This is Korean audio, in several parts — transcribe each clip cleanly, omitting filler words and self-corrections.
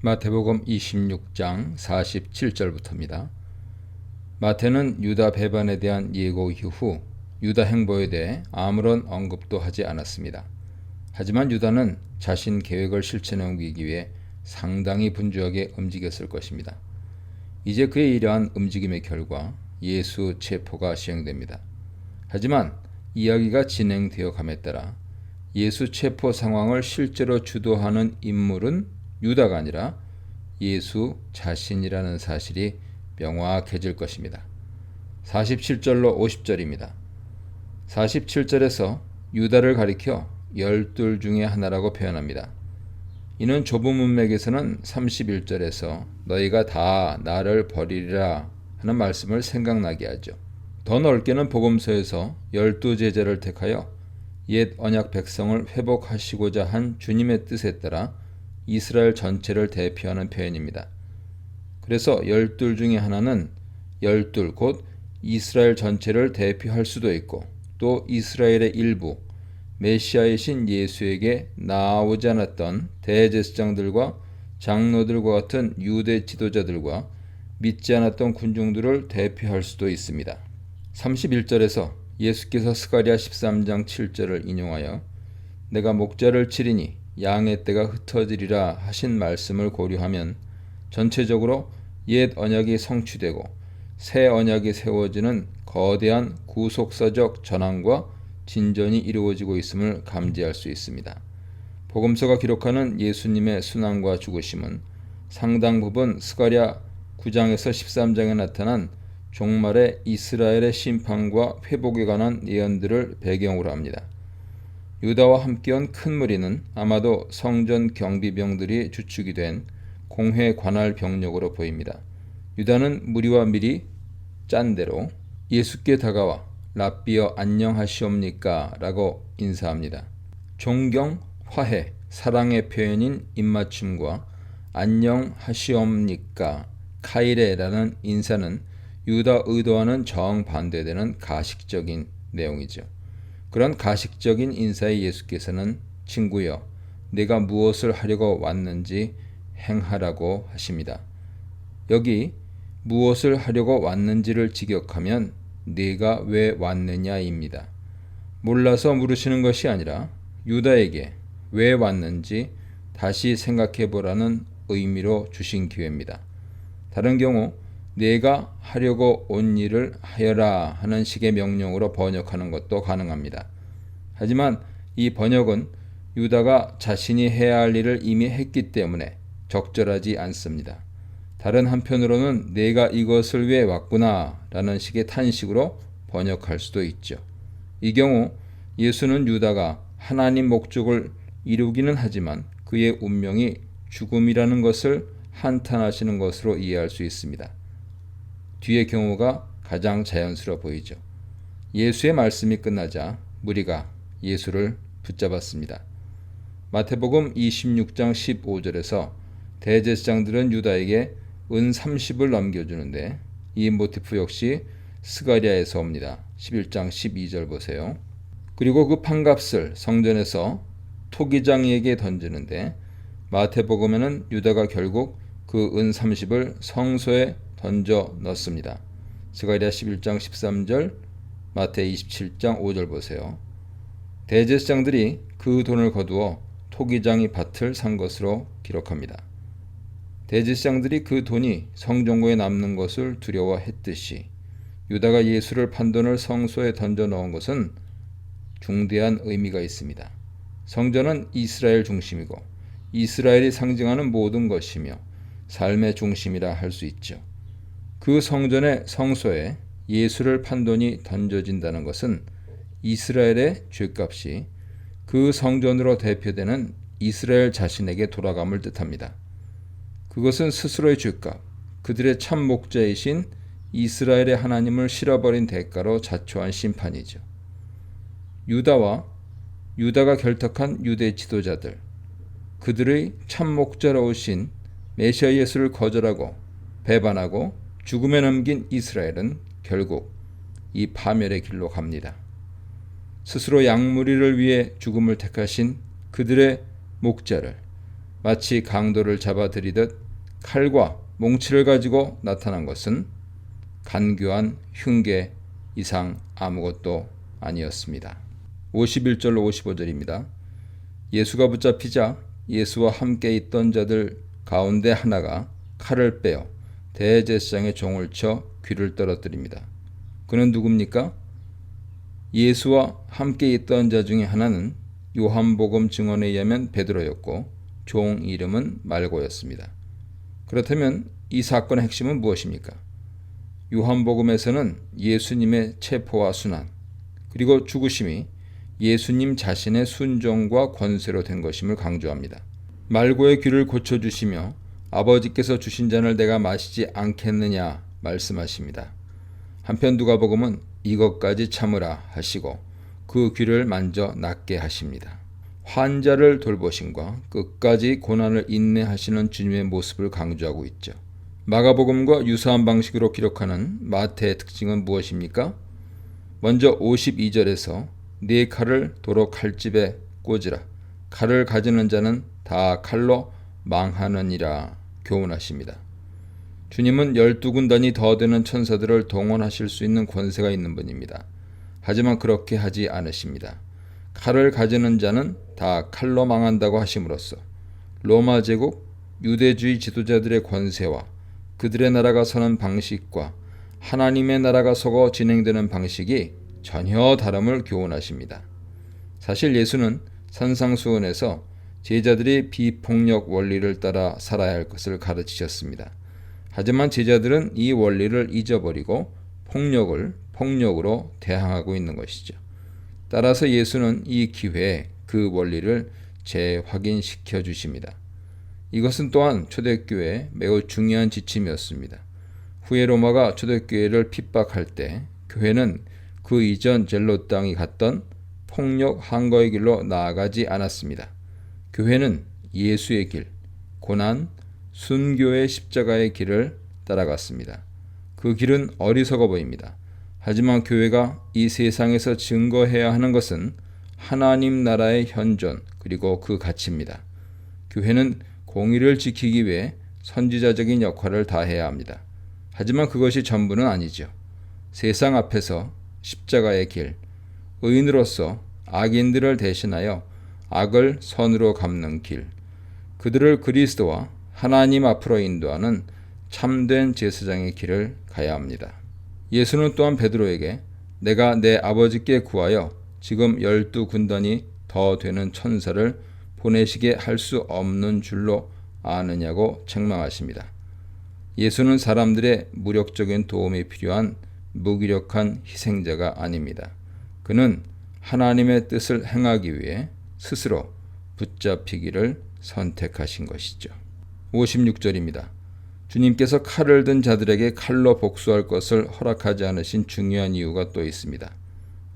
마태복음 26장 47절부터입니다. 마태는 유다 배반에 대한 예고 이후 유다 행보에 대해 아무런 언급도 하지 않았습니다. 하지만 유다는 자신 계획을 실천해 옮기기 위해 상당히 분주하게 움직였을 것입니다. 이제 그의 이러한 움직임의 결과 예수 체포가 시행됩니다. 하지만 이야기가 진행되어 감에 따라 예수 체포 상황을 실제로 주도하는 인물은 유다가 아니라 예수 자신이라는 사실이 명확해질 것입니다. 47절로 50절입니다. 47절에서 유다를 가리켜 열둘 중에 하나라고 표현합니다. 이는 좁은 문맥에서는 31절에서 너희가 다 나를 버리리라 하는 말씀을 생각나게 하죠. 더 넓게는 복음서에서 12제자를 택하여 옛 언약 백성을 회복하시고자 한 주님의 뜻에 따라 이스라엘 전체를 대표하는 표현입니다. 그래서 열둘 중에 하나는 열둘 곧 이스라엘 전체를 대표할 수도 있고 또 이스라엘의 일부 메시아이신 예수에게 나오지 않았던 대제사장들과 장로들과 같은 유대 지도자들과 믿지 않았던 군중들을 대표할 수도 있습니다. 31절에서 예수께서 스가랴 13장 7절을 인용하여 내가 목자를 치리니 양의 떼가 흩어지리라 하신 말씀을 고려하면 전체적으로 옛 언약이 성취되고 새 언약이 세워지는 거대한 구속사적 전환과 진전이 이루어지고 있음을 감지할 수 있습니다. 복음서가 기록하는 예수님의 순환과 죽으심은 상당 부분 스가랴 9장에서 13장에 나타난 종말의 이스라엘의 심판과 회복에 관한 예언들을 배경으로 합니다. 유다와 함께한 큰 무리는 아마도 성전 경비병들이 주축이 된 공회 관할 병력으로 보입니다. 유다는 무리와 미리 짠 대로 예수께 다가와 랍비여 안녕하시옵니까? 라고 인사합니다. 존경, 화해, 사랑의 표현인 입맞춤과 안녕하시옵니까? 카이레라는 인사는 유다 의도와는 정반대되는 가식적인 내용이죠. 그런 가식적인 인사에 예수께서는 친구여 내가 무엇을 하려고 왔는지 행하라고 하십니다. 여기 무엇을 하려고 왔는지를 직역하면 네가 왜 왔느냐입니다. 몰라서 물으시는 것이 아니라 유다에게 왜 왔는지 다시 생각해 보라는 의미로 주신 기회입니다. 다른 경우 내가 하려고 온 일을 하여라 하는 식의 명령으로 번역하는 것도 가능합니다. 하지만 이 번역은 유다가 자신이 해야 할 일을 이미 했기 때문에 적절하지 않습니다. 다른 한편으로는 내가 이것을 위해 왔구나 라는 식의 탄식으로 번역할 수도 있죠. 이 경우 예수는 유다가 하나님 목적을 이루기는 하지만 그의 운명이 죽음이라는 것을 한탄하시는 것으로 이해할 수 있습니다. 뒤의 경우가 가장 자연스러워 보이죠. 예수의 말씀이 끝나자 무리가 예수를 붙잡았습니다. 마태복음 26장 15절에서 대제사장들은 유다에게 은 30을 넘겨주는데 이 모티프 역시 스가랴에서 옵니다. 11장 12절 보세요. 그리고 그 판값을 성전에서 토기장이에게 던지는데 마태복음에는 유다가 결국 그 은 30을 성소에 던져 넣습니다. 스가랴 11장 13절, 마태 27장 5절 보세요. 대제사장들이 그 돈을 거두어 토기장이 밭을 산 것으로 기록합니다. 대제사장들이 그 돈이 성전고에 남는 것을 두려워했듯이 유다가 예수를 판 돈을 성소에 던져 넣은 것은 중대한 의미가 있습니다. 성전은 이스라엘 중심이고 이스라엘이 상징하는 모든 것이며 삶의 중심이라 할 수 있죠. 그 성전의 성소에 예수를 판 돈이 던져진다는 것은 이스라엘의 죄값이 그 성전으로 대표되는 이스라엘 자신에게 돌아감을 뜻합니다. 그것은 스스로의 죄값, 그들의 참 목자이신 이스라엘의 하나님을 실어버린 대가로 자초한 심판이죠. 유다가 결탁한 유대 지도자들, 그들의 참 목자로 오신 메시아 예수를 거절하고 배반하고 죽음에 넘긴 이스라엘은 결국 이 파멸의 길로 갑니다. 스스로 양무리를 위해 죽음을 택하신 그들의 목자를 마치 강도를 잡아들이듯 칼과 몽치를 가지고 나타난 것은 간교한 흉계 이상 아무것도 아니었습니다. 51절로 55절입니다. 예수가 붙잡히자 예수와 함께 있던 자들 가운데 하나가 칼을 빼어 대제사장의 종을 쳐 귀를 떨어뜨립니다. 그는 누굽니까? 예수와 함께 있던 자 중에 하나는 요한복음 증언에 의하면 베드로였고 종 이름은 말고였습니다. 그렇다면 이 사건의 핵심은 무엇입니까? 요한복음에서는 예수님의 체포와 순환 그리고 죽으심이 예수님 자신의 순종과 권세로 된 것임을 강조합니다. 말고의 귀를 고쳐주시며 아버지께서 주신 잔을 내가 마시지 않겠느냐 말씀하십니다. 한편 누가복음은 이것까지 참으라 하시고 그 귀를 만져 낫게 하십니다. 환자를 돌보심과 끝까지 고난을 인내하시는 주님의 모습을 강조하고 있죠. 마가복음과 유사한 방식으로 기록하는 마태의 특징은 무엇입니까? 먼저 52절에서 네 칼을 도로 칼집에 꽂으라. 칼을 가지는 자는 다 칼로 망하느니라 교훈하십니다. 주님은 12군단이 더 되는 천사들을 동원하실 수 있는 권세가 있는 분입니다. 하지만 그렇게 하지 않으십니다. 칼을 가지는 자는 다 칼로 망한다고 하심으로써 로마 제국 유대주의 지도자들의 권세와 그들의 나라가 서는 방식과 하나님의 나라가 서고 진행되는 방식이 전혀 다름을 교훈하십니다. 사실 예수는 산상수훈에서 제자들이 비폭력 원리를 따라 살아야 할 것을 가르치셨습니다. 하지만 제자들은 이 원리를 잊어버리고 폭력을 폭력으로 대항하고 있는 것이죠. 따라서 예수는 이 기회에 그 원리를 재확인시켜 주십니다. 이것은 또한 초대교회의 매우 중요한 지침이었습니다. 후에 로마가 초대교회를 핍박할 때 교회는 그 이전 젤롯 땅이 갔던 폭력 항거의 길로 나아가지 않았습니다. 교회는 예수의 길, 고난, 순교의 십자가의 길을 따라갔습니다. 그 길은 어리석어 보입니다. 하지만 교회가 이 세상에서 증거해야 하는 것은 하나님 나라의 현존 그리고 그 가치입니다. 교회는 공의를 지키기 위해 선지자적인 역할을 다해야 합니다. 하지만 그것이 전부는 아니죠. 세상 앞에서 십자가의 길, 의인으로서 악인들을 대신하여 악을 선으로 갚는 길, 그들을 그리스도와 하나님 앞으로 인도하는 참된 제사장의 길을 가야 합니다. 예수는 또한 베드로에게 내가 내 아버지께 구하여 지금 12군단이 더 되는 천사를 보내시게 할 수 없는 줄로 아느냐고 책망하십니다. 예수는 사람들의 무력적인 도움이 필요한 무기력한 희생자가 아닙니다. 그는 하나님의 뜻을 행하기 위해 스스로 붙잡히기를 선택하신 것이죠. 56절입니다. 주님께서 칼을 든 자들에게 칼로 복수할 것을 허락하지 않으신 중요한 이유가 또 있습니다.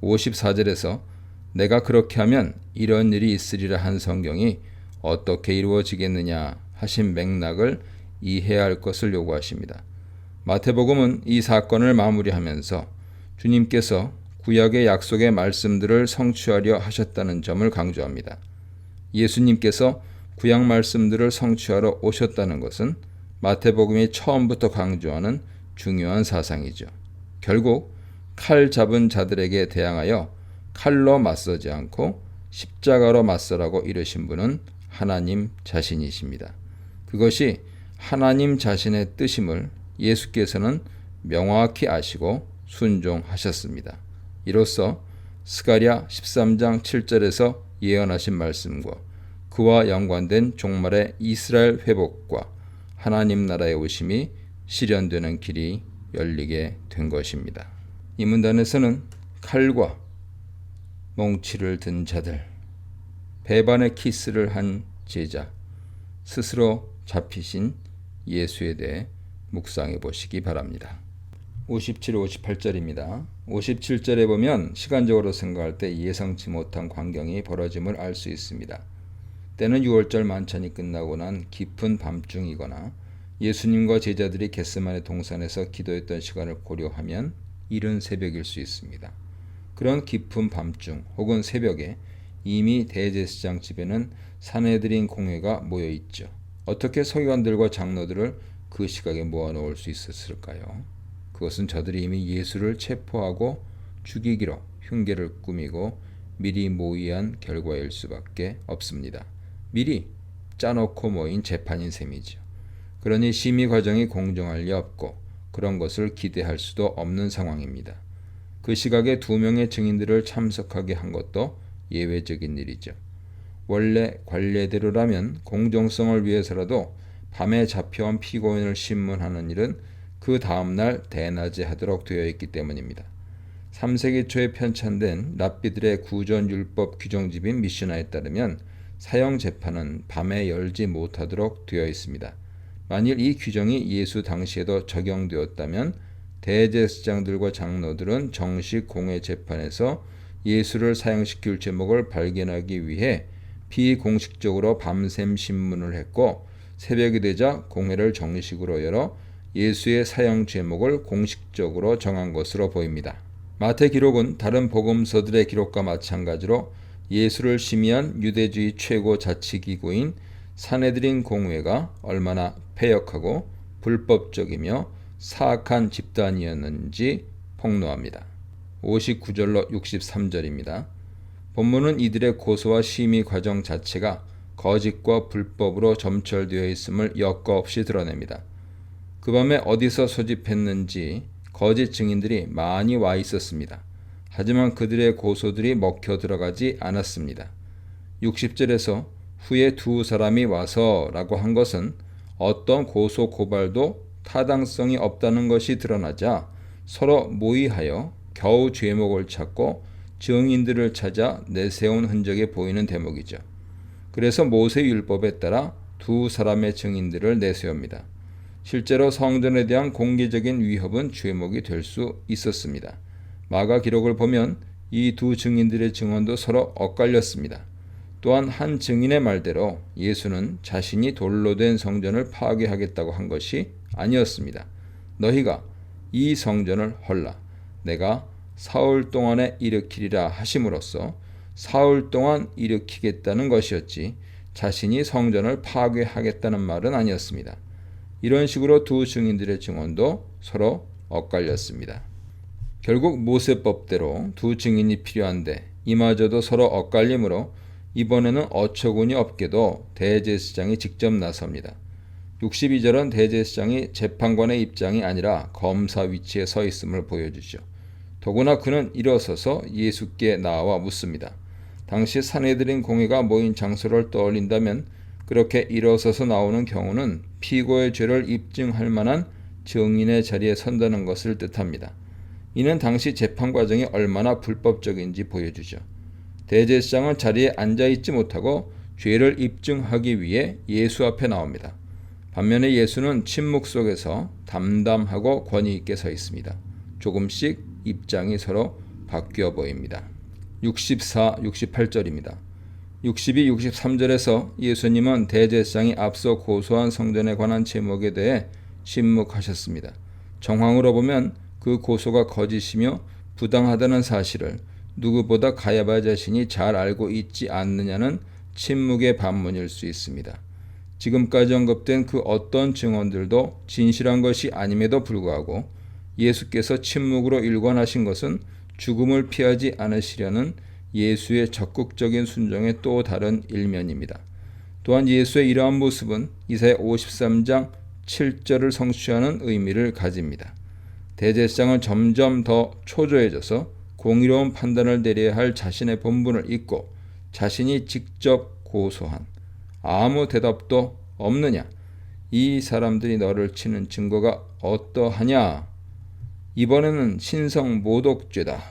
54절에서 내가 그렇게 하면 이런 일이 있으리라 한 성경이 어떻게 이루어지겠느냐 하신 맥락을 이해해야 할 것을 요구하십니다. 마태복음은 이 사건을 마무리하면서 주님께서 구약의 약속의 말씀들을 성취하려 하셨다는 점을 강조합니다. 예수님께서 구약 말씀들을 성취하러 오셨다는 것은 마태복음이 처음부터 강조하는 중요한 사상이죠. 결국 칼 잡은 자들에게 대항하여 칼로 맞서지 않고 십자가로 맞서라고 이르신 분은 하나님 자신이십니다. 그것이 하나님 자신의 뜻임을 예수께서는 명확히 아시고 순종하셨습니다. 이로써 스가랴 13장 7절에서 예언하신 말씀과 그와 연관된 종말의 이스라엘 회복과 하나님 나라의 오심이 실현되는 길이 열리게 된 것입니다. 이 문단에서는 칼과 몽치를 든 자들, 배반의 키스를 한 제자, 스스로 잡히신 예수에 대해 묵상해 보시기 바랍니다. 57, 58절입니다. 57절에 보면 시간적으로 생각할 때 예상치 못한 광경이 벌어짐을 알 수 있습니다. 때는 6월절 만찬이 끝나고 난 깊은 밤중이거나 예수님과 제자들이 겟세마네 동산에서 기도했던 시간을 고려하면 이른 새벽일 수 있습니다. 그런 깊은 밤중 혹은 새벽에 이미 대제사장 집에는 산헤드린 공회가 모여 있죠. 어떻게 서기관들과 장로들을 그 시각에 모아놓을 수 있었을까요? 그것은 저들이 이미 예수를 체포하고 죽이기로 흉계를 꾸미고 미리 모의한 결과일 수밖에 없습니다. 미리 짜놓고 모인 재판인 셈이죠. 그러니 심의 과정이 공정할 리 없고 그런 것을 기대할 수도 없는 상황입니다. 그 시각에 2명의 증인들을 참석하게 한 것도 예외적인 일이죠. 원래 관례대로라면 공정성을 위해서라도 밤에 잡혀온 피고인을 신문하는 일은 그 다음날 대낮에 하도록 되어 있기 때문입니다. 3세기 초에 편찬된 랍비들의 구전율법 규정집인 미슈나에 따르면 사형 재판은 밤에 열지 못하도록 되어 있습니다. 만일 이 규정이 예수 당시에도 적용되었다면 대제사장들과 장로들은 정식 공회 재판에서 예수를 사형시킬 제목을 발견하기 위해 비공식적으로 밤샘 신문을 했고 새벽이 되자 공회를 정식으로 열어 예수의 사형 제목을 공식적으로 정한 것으로 보입니다. 마태 기록은 다른 복음서들의 기록과 마찬가지로 예수를 심의한 유대주의 최고 자치기구인 산헤드린 공회가 얼마나 패역하고 불법적이며 사악한 집단이었는지 폭로합니다. 59절로 63절입니다. 본문은 이들의 고소와 심의 과정 자체가 거짓과 불법으로 점철되어 있음을 여과 없이 드러냅니다. 그 밤에 어디서 소집했는지 거짓 증인들이 많이 와 있었습니다. 하지만 그들의 고소들이 먹혀 들어가지 않았습니다. 60절에서 후에 2사람이 와서 라고 한 것은 어떤 고소 고발도 타당성이 없다는 것이 드러나자 서로 모의하여 겨우 죄목을 찾고 증인들을 찾아 내세운 흔적이 보이는 대목이죠. 그래서 모세율법에 따라 2사람의 증인들을 내세웁니다. 실제로 성전에 대한 공개적인 위협은 죄목이 될 수 있었습니다. 마가 기록을 보면 이 2 증인들의 증언도 서로 엇갈렸습니다. 또한 한 증인의 말대로 예수는 자신이 돌로 된 성전을 파괴하겠다고 한 것이 아니었습니다. 너희가 이 성전을 헐라 내가 사흘 동안에 일으키리라 하심으로써 사흘 동안 일으키겠다는 것이었지 자신이 성전을 파괴하겠다는 말은 아니었습니다. 이런 식으로 2 증인들의 증언도 서로 엇갈렸습니다. 결국 모세법대로 2 증인이 필요한데 이마저도 서로 엇갈림으로 이번에는 어처구니 없게도 대제사장이 직접 나섭니다. 62절은 대제사장이 재판관의 입장이 아니라 검사 위치에 서 있음을 보여주죠. 더구나 그는 일어서서 예수께 나와 묻습니다. 당시 산헤드린 공회가 모인 장소를 떠올린다면 그렇게 일어서서 나오는 경우는 피고의 죄를 입증할 만한 증인의 자리에 선다는 것을 뜻합니다. 이는 당시 재판 과정이 얼마나 불법적인지 보여주죠. 대제사장은 자리에 앉아있지 못하고 죄를 입증하기 위해 예수 앞에 나옵니다. 반면에 예수는 침묵 속에서 담담하고 권위 있게 서 있습니다. 조금씩 입장이 서로 바뀌어 보입니다. 64, 68절입니다. 62, 63절에서 예수님은 대제사장이 앞서 고소한 성전에 관한 제목에 대해 침묵하셨습니다. 정황으로 보면 그 고소가 거짓이며 부당하다는 사실을 누구보다 가야바 자신이 잘 알고 있지 않느냐는 침묵의 반문일 수 있습니다. 지금까지 언급된 그 어떤 증언들도 진실한 것이 아님에도 불구하고 예수께서 침묵으로 일관하신 것은 죽음을 피하지 않으시려는 예수의 적극적인 순종의 또 다른 일면입니다. 또한 예수의 이러한 모습은 이사야 53장 7절을 성취하는 의미를 가집니다. 대제사장은 점점 더 초조해져서 공의로운 판단을 내려야 할 자신의 본분을 잊고 자신이 직접 고소한 아무 대답도 없느냐? 이 사람들이 너를 치는 증거가 어떠하냐? 이번에는 신성 모독죄다.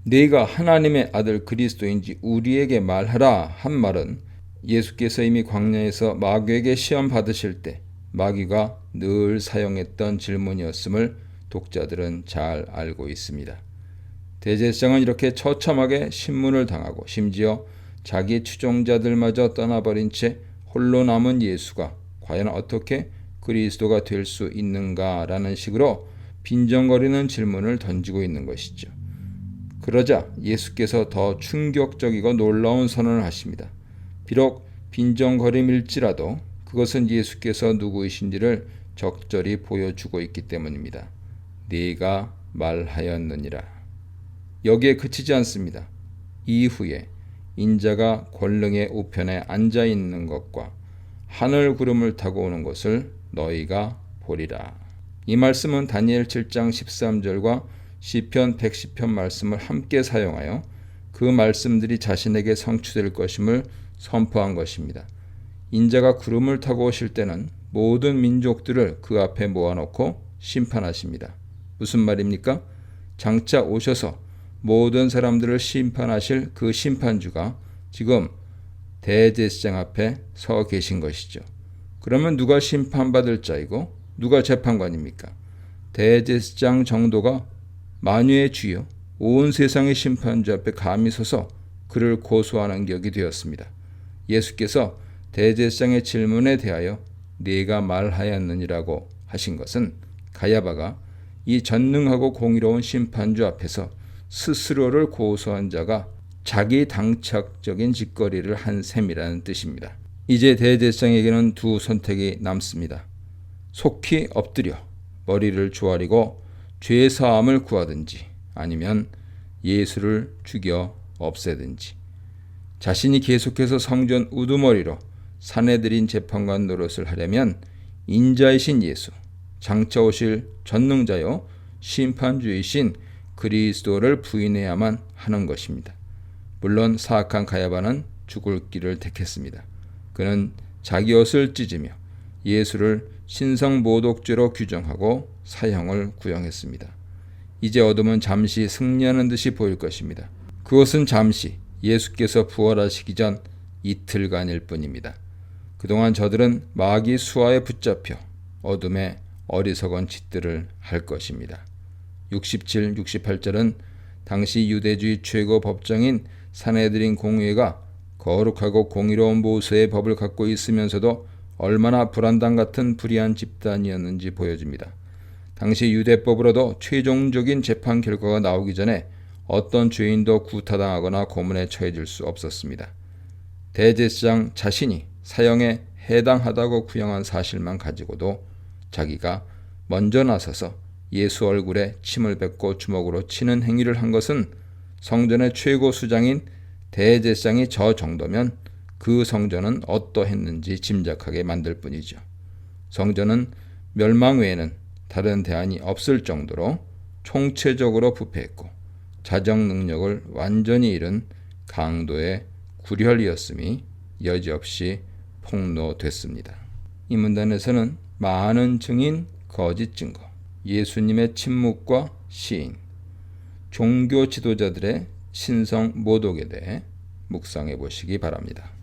네가 하나님의 아들 그리스도인지 우리에게 말하라 한 말은 예수께서 이미 광야에서 마귀에게 시험 받으실 때 마귀가 늘 사용했던 질문이었음을 독자들은 잘 알고 있습니다. 대제사장은 이렇게 처참하게 신문을 당하고 심지어 자기 추종자들마저 떠나버린 채 홀로 남은 예수가 과연 어떻게 그리스도가 될 수 있는가라는 식으로 빈정거리는 질문을 던지고 있는 것이죠. 그러자 예수께서 더 충격적이고 놀라운 선언을 하십니다. 비록 빈정거림일지라도 그것은 예수께서 누구이신지를 적절히 보여주고 있기 때문입니다. 네가 말하였느니라. 여기에 그치지 않습니다. 이후에 인자가 권능의 우편에 앉아 있는 것과 하늘 구름을 타고 오는 것을 너희가 보리라. 이 말씀은 다니엘 7장 13절과 시편 110편 말씀을 함께 사용하여 그 말씀들이 자신에게 성취될 것임을 선포한 것입니다. 인자가 구름을 타고 오실 때는 모든 민족들을 그 앞에 모아놓고 심판하십니다. 무슨 말입니까? 장차 오셔서 모든 사람들을 심판하실 그 심판주가 지금 대제사장 앞에 서 계신 것이죠. 그러면 누가 심판받을 자이고 누가 재판관입니까? 대제사장 정도가 만유의 주여 온 세상의 심판주 앞에 감히 서서 그를 고소하는 격이 되었습니다. 예수께서 대제사장의 질문에 대하여 네가 말하였느니라고 하신 것은 가야바가 이 전능하고 공의로운 심판주 앞에서 스스로를 고소한 자가 자기 당착적인 짓거리를 한 셈이라는 뜻입니다. 이제 대제사장에게는 두 선택이 남습니다. 속히 엎드려 머리를 조아리고 죄 사함을 구하든지 아니면 예수를 죽여 없애든지. 자신이 계속해서 성전 우두머리로 사내들인 재판관 노릇을 하려면 인자이신 예수, 장차 오실 전능자요 심판주이신 그리스도를 부인해야만 하는 것입니다. 물론 사악한 가야바는 죽을 길을 택했습니다. 그는 자기 옷을 찢으며 예수를 신성모독죄로 규정하고 사형을 구형했습니다. 이제 어둠은 잠시 승리하는 듯이 보일 것입니다. 그것은 잠시 예수께서 부활하시기 전 이틀간일 뿐입니다. 그동안 저들은 마귀 수하에 붙잡혀 어둠의 어리석은 짓들을 할 것입니다. 67, 68절은 당시 유대주의 최고 법정인 산헤드린 공회가 거룩하고 공의로운 모세의 법을 갖고 있으면서도 얼마나 불안당 같은 불의한 집단이었는지 보여줍니다. 당시 유대법으로도 최종적인 재판 결과가 나오기 전에 어떤 죄인도 구타당하거나 고문에 처해질 수 없었습니다. 대제사장 자신이 사형에 해당하다고 구형한 사실만 가지고도 자기가 먼저 나서서 예수 얼굴에 침을 뱉고 주먹으로 치는 행위를 한 것은 성전의 최고 수장인 대제사장이 저 정도면 그 성전은 어떠했는지 짐작하게 만들 뿐이죠. 성전은 멸망 외에는 다른 대안이 없을 정도로 총체적으로 부패했고 자정 능력을 완전히 잃은 강도의 구렬이었음이 여지없이 폭로됐습니다. 이 문단에서는 많은 증인, 거짓 증거, 예수님의 침묵과 시인, 종교 지도자들의 신성 모독에 대해 묵상해 보시기 바랍니다.